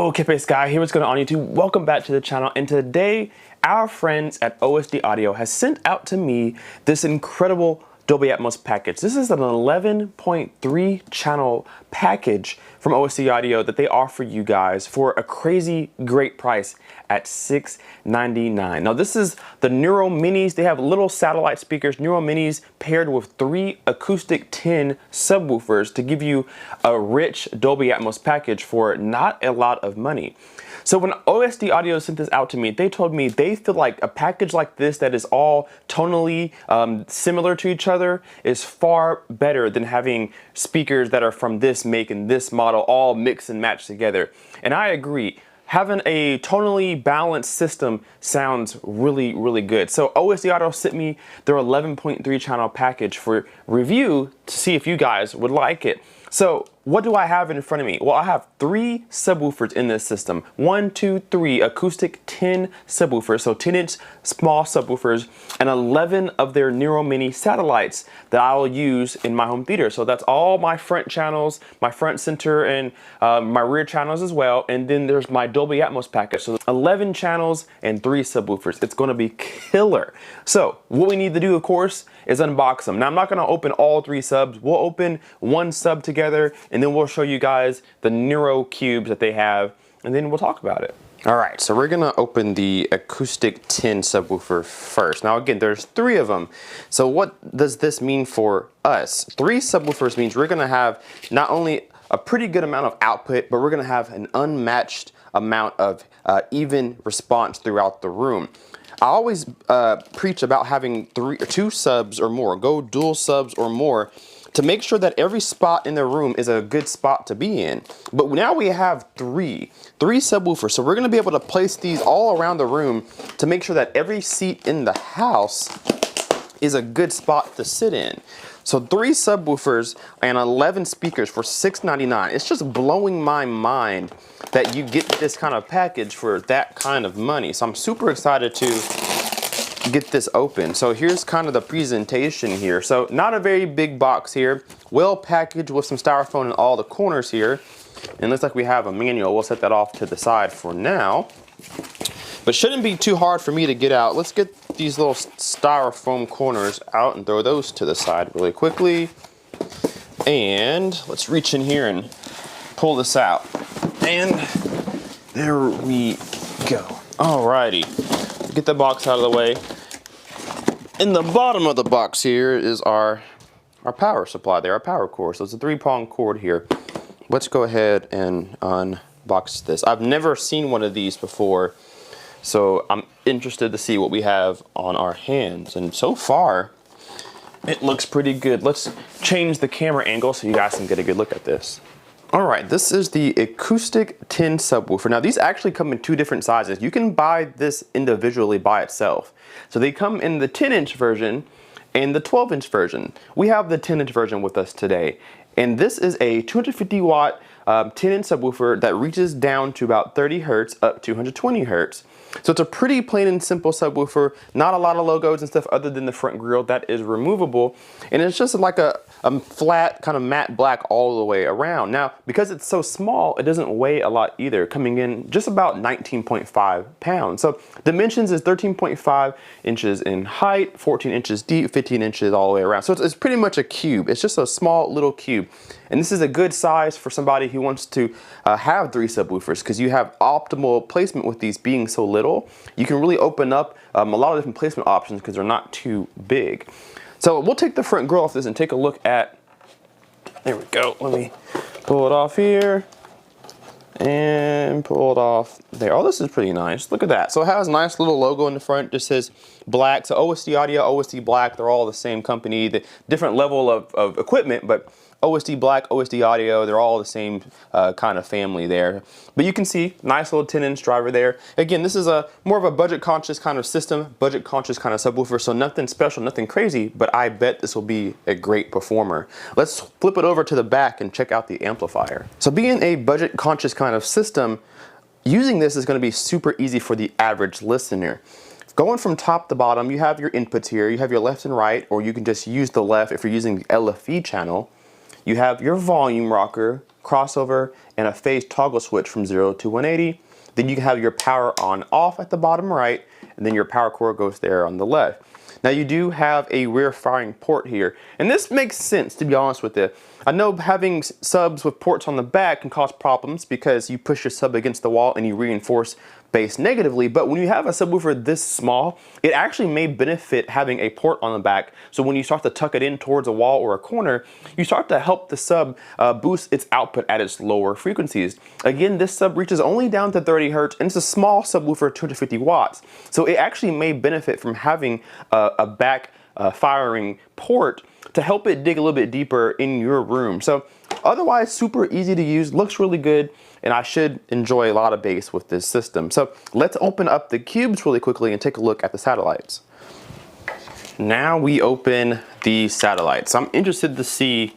Yo, Kid-Based Guy here, what's going on YouTube? Welcome back to the channel, and today our friends at OSD Audio has sent out to me this incredible Dolby Atmos package. This is an 11.3 channel package from OSD Audio that they offer you guys for a crazy great price at $6.99. Now this is the NeroMinis. They have little satellite speakers, NeroMinis paired with 3 acoustic 10 subwoofers to give you a rich Dolby Atmos package for not a lot of money. So when OSD Audio sent this out to me, they told me they feel like a package like this that is all tonally similar to each other is far better than having speakers that are from this make and this model all mix and match together. And I agree. Having a tonally balanced system sounds really, really good. So OSD Audio sent me their 11.3 channel package for review to see if you guys would like it. So what do I have in front of me? Well, I have 3 subwoofers in this system. 1, 2, 3 acoustic 10 subwoofers, so 10-inch small subwoofers, and 11 of their NeroMini satellites that I'll use in my home theater. So that's all my front channels, my front center, and my rear channels as well. And then there's my Dolby Atmos package. So 11 channels and 3 subwoofers. It's gonna be killer. So what we need to do, of course, is unbox them. Now I'm not gonna open all 3 subs. We'll open 1 sub together, and then we'll show you guys the Nero cubes that they have, and then we'll talk about it. All right, so we're gonna open the acoustic 10 subwoofer first. Now again, there's 3 of them. So what does this mean for us? 3 subwoofers means we're gonna have not only a pretty good amount of output, but we're gonna have an unmatched amount of even response throughout the room. I always preach about having 2 subs or more, go dual subs or more, to make sure that every spot in the room is a good spot to be in. But now we have 3 subwoofers, so we're gonna be able to place these all around the room to make sure that every seat in the house is a good spot to sit in. So 3 subwoofers and 11 speakers for $6.99. It's just blowing my mind that you get this kind of package for that kind of money. So I'm super excited to get this open. So here's kind of the presentation here. So not a very big box here, well packaged with some styrofoam in all the corners here. And looks like we have a manual. We'll set that off to the side for now. But shouldn't be too hard for me to get out. Let's get these little styrofoam corners out and throw those to the side really quickly. And let's reach in here and pull this out. And there we go. Alrighty, get the box out of the way. In the bottom of the box here is our power supply there, our power cord. So it's a 3-prong cord here. Let's go ahead and unbox this. I've never seen one of these before, so I'm interested to see what we have on our hands. And so far, it looks pretty good. Let's change the camera angle so you guys can get a good look at this. All right, this is the acoustic 10 subwoofer. Now these actually come in 2 different sizes. You can buy this individually by itself. So they come in the 10-inch version and the 12-inch version. We have the 10-inch version with us today. And this is a 250 watt 10-inch subwoofer that reaches down to about 30 hertz up to 120 hertz. So it's a pretty plain and simple subwoofer, not a lot of logos and stuff other than the front grille that is removable. And it's just like a flat kind of matte black all the way around. Now, because it's so small, it doesn't weigh a lot either, coming in just about 19.5 pounds. So dimensions is 13.5 inches in height, 14 inches deep, 15 inches all the way around. So it's pretty much a cube. It's just a small little cube. And this is a good size for somebody who wants to have 3 subwoofers, because you have optimal placement with these being so little. You can really open up a lot of different placement options because they're not too big. So we'll take the front grille off this and take a look at, there we go. Let me pull it off here and pull it off there. Oh, this is pretty nice. Look at that. So it has a nice little logo in the front. Just says black. So OSD Audio, OSD Black, they're all the same company. The different level of equipment, but OSD Black, OSD Audio, they're all the same kind of family there. But you can see, nice little 10-inch driver there. Again, this is more of a budget-conscious kind of system, budget-conscious kind of subwoofer, so nothing special, nothing crazy, but I bet this will be a great performer. Let's flip it over to the back and check out the amplifier. So being a budget-conscious kind of system, using this is going to be super easy for the average listener. Going from top to bottom, you have your inputs here, you have your left and right, or you can just use the left if you're using the LFE channel. You have your volume rocker, crossover, and a phase toggle switch from 0 to 180. Then you have your power on off at the bottom right, and then your power cord goes there on the left. Now you do have a rear firing port here, and this makes sense, to be honest with you. I know having subs with ports on the back can cause problems because you push your sub against the wall and you reinforce bass negatively, but when you have a subwoofer this small, it actually may benefit having a port on the back. So when you start to tuck it in towards a wall or a corner, you start to help the sub boost its output at its lower frequencies. Again, this sub reaches only down to 30 hertz, and it's a small subwoofer, 250 watts. So it actually may benefit from having a back firing port to help it dig a little bit deeper in your room. So otherwise, super easy to use, looks really good, and I should enjoy a lot of bass with this system. So let's open up the cubes really quickly and take a look at the satellites. Now we open the satellites. I'm interested to see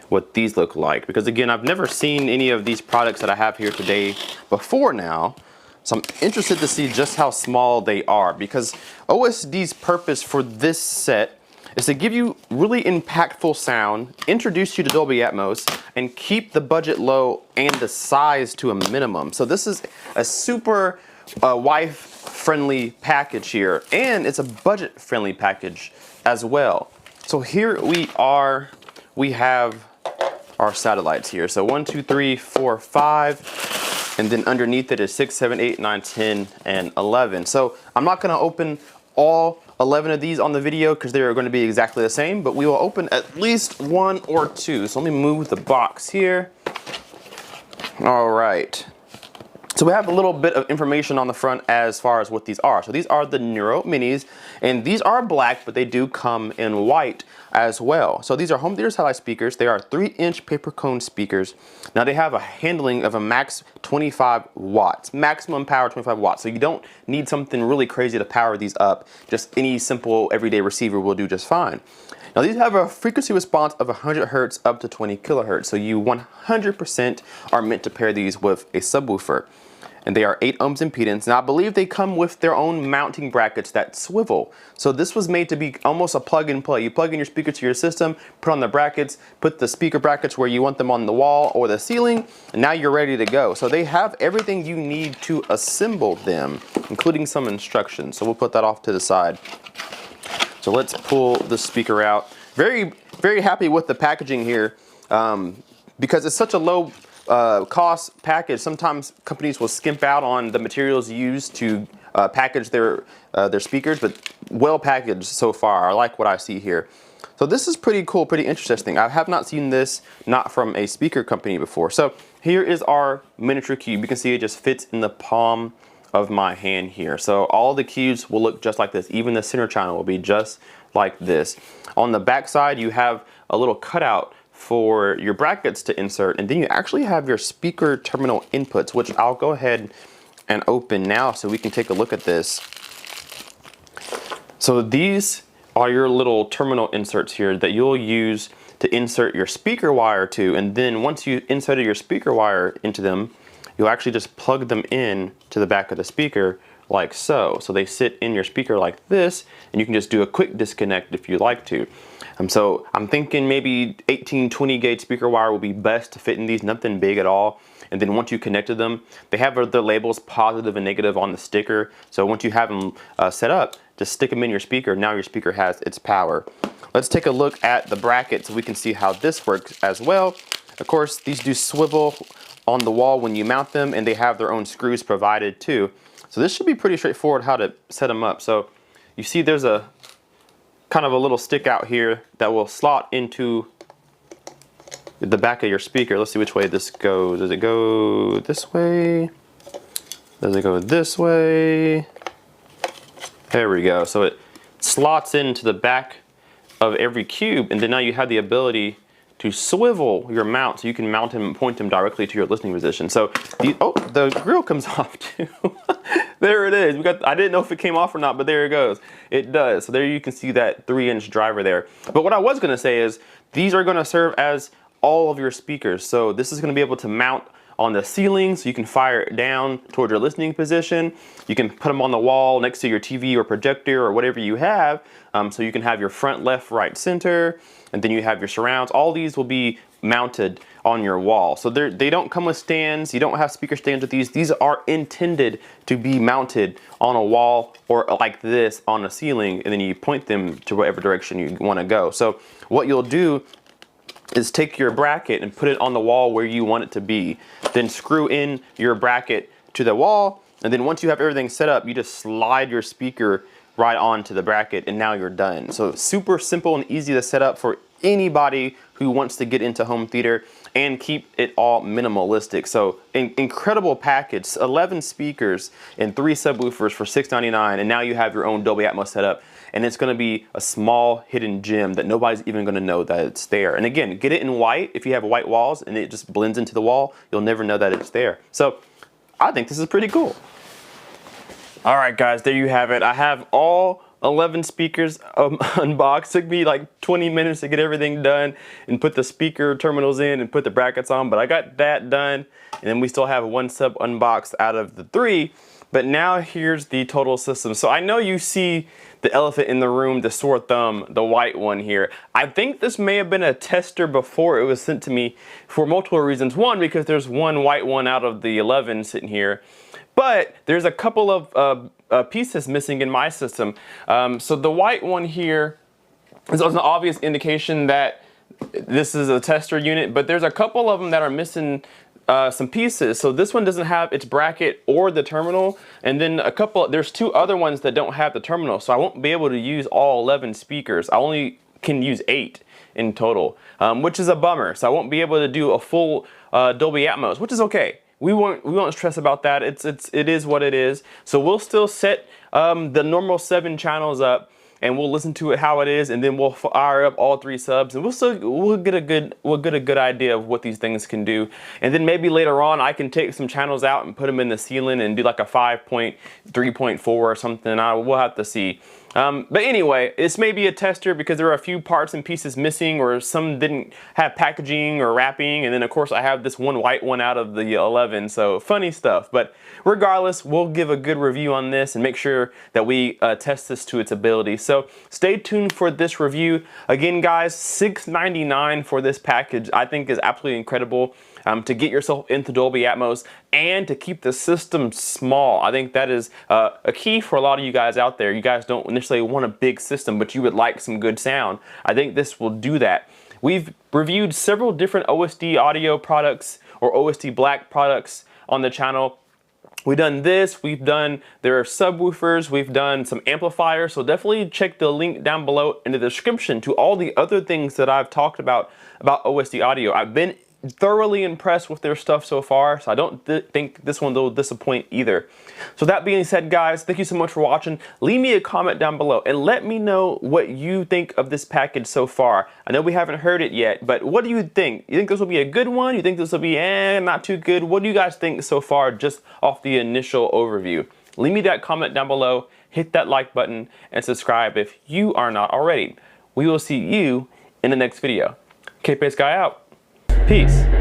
what these look like, because again, I've never seen any of these products that I have here today before now. So I'm interested to see just how small they are, because OSD's purpose for this set is to give you really impactful sound, introduce you to Dolby Atmos, and keep the budget low and the size to a minimum. So this is a super wife-friendly package here, and it's a budget-friendly package as well. So here we are, we have our satellites here. So 1, 2, 3, 4, 5, and then underneath it is 6, 7, 8, 9, 10, and 11. So I'm not gonna open all 11 of these on the video because they are going to be exactly the same, but we will open at least 1 or 2. So let me move the box here. All right. So we have a little bit of information on the front as far as what these are. So these are the NeroMinis, and these are black, but they do come in white as well. So these are home theater satellite speakers. They are 3-inch paper cone speakers. Now they have a handling of a max 25 watts, maximum power 25 watts. So you don't need something really crazy to power these up. Just any simple everyday receiver will do just fine. Now these have a frequency response of 100 hertz up to 20 kilohertz. So you 100% are meant to pair these with a subwoofer. And they are 8 ohms impedance. Now I believe they come with their own mounting brackets that swivel. So this was made to be almost a plug and play. You plug in your speaker to your system, put on the brackets, put the speaker brackets where you want them on the wall or the ceiling, and now you're ready to go. So they have everything you need to assemble them, including some instructions. So we'll put that off to the side. So let's pull the speaker out. Very, very happy with the packaging here because it's such a low cost package. Sometimes companies will skimp out on the materials used to package their speakers, but well packaged so far. I like what I see here. So this is pretty cool, pretty interesting. I have not seen this not from a speaker company before. So here is our miniature cube. You can see it just fits in the palm of my hand here. So all the cubes will look just like this. Even the center channel will be just like this. On the back side, you have a little cutout for your brackets to insert, and then you actually have your speaker terminal inputs, which I'll go ahead and open now so we can take a look at this. So these are your little terminal inserts here that you'll use to insert your speaker wire to, and then once you inserted your speaker wire into them, you'll actually just plug them in to the back of the speaker like so. So they sit in your speaker like this, and you can just do a quick disconnect if you like to. So I'm thinking maybe 18-20 gauge speaker wire will be best to fit in these, nothing big at all. And then once you connected them, they have the labels positive and negative on the sticker. So once you have them set up, just stick them in your speaker. Now your speaker has its power. Let's take a look at the bracket so we can see how this works as well. Of course, these do swivel on the wall when you mount them, and they have their own screws provided too. So this should be pretty straightforward how to set them up. So you see there's a kind of a little stick out here that will slot into the back of your speaker. Let's see which way this goes. Does it go this way? Does it go this way? There we go. So it slots into the back of every cube, and then now you have the ability to swivel your mount so you can mount them and point them directly to your listening position. So the grill comes off too. There it is. I didn't know if it came off or not, but there it goes. It does. So there you can see that 3-inch driver there. But what I was gonna say is these are gonna serve as all of your speakers. So this is gonna be able to mount on the ceiling so you can fire it down toward your listening position. You can put them on the wall next to your TV or projector or whatever you have. So you can have your front, left, right, center, and then you have your surrounds. All these will be mounted on your wall. So they don't come with stands. You don't have speaker stands with these. These are intended to be mounted on a wall or like this on a ceiling, and then you point them to whatever direction you want to go. So what you'll do is take your bracket and put it on the wall where you want it to be. Then screw in your bracket to the wall, and then once you have everything set up, you just slide your speaker right onto the bracket, and now you're done. So super simple and easy to set up for anybody who wants to get into home theater and keep it all minimalistic. So incredible package, 11 speakers and 3 subwoofers for $6.99, and now you have your own Dolby Atmos setup, and it's gonna be a small hidden gem that nobody's even gonna know that it's there. And again, get it in white. If you have white walls and it just blends into the wall, you'll never know that it's there. So I think this is pretty cool. All right, guys, there you have it. I have all 11 speakers unboxed. Took me like 20 minutes to get everything done and put the speaker terminals in and put the brackets on, but I got that done. And then we still have 1 sub unboxed out of the 3. But now here's the total system. So I know you see the elephant in the room, the sore thumb, the white one here. I think this may have been a tester before it was sent to me for multiple reasons. One, because there's one white one out of the 11 sitting here. But there's a couple of pieces missing in my system. So the white one here is an obvious indication that this is a tester unit, but there's a couple of them that are missing some pieces. So this one doesn't have its bracket or the terminal, and then there's 2 other ones that don't have the terminal, so I won't be able to use all 11 speakers. I only can use 8 in total, which is a bummer. So I won't be able to do a full Dolby Atmos, which is okay. We won't stress about that. It is what it is. So we'll still set the normal 7 channels up, and we'll listen to it how it is, and then we'll fire up all 3 subs, and we'll get a good idea of what these things can do. And then maybe later on I can take some channels out and put them in the ceiling and do like a 5.3.4 or something. We'll have to see. But anyway, this may be a tester because there are a few parts and pieces missing, or some didn't have packaging or wrapping, and then of course I have this one white one out of the 11, so funny stuff. But regardless, we'll give a good review on this and make sure that we test this to its ability. So stay tuned for this review. Again, guys, $6.99 for this package I think is absolutely incredible. To get yourself into Dolby Atmos and to keep the system small. I think that is a key for a lot of you guys out there. You guys don't necessarily want a big system, but you would like some good sound. I think this will do that. We've reviewed several different OSD audio products or OSD Black products on the channel. We've done this, there are subwoofers, we've done some amplifiers, so definitely check the link down below in the description to all the other things that I've talked about OSD audio. I've been thoroughly impressed with their stuff so far, so I don't think this one will disappoint either. So that being said, guys, thank you so much for watching. Leave me a comment down below and let me know what you think of this package so far. I know we haven't heard it yet, but what do you think? You think this will be a good one? You think this will be not too good? What do you guys think so far just off the initial overview? Leave me that comment down below, hit that like button, and subscribe if you are not already. We will see you in the next video. K-Pace Guy out. Peace.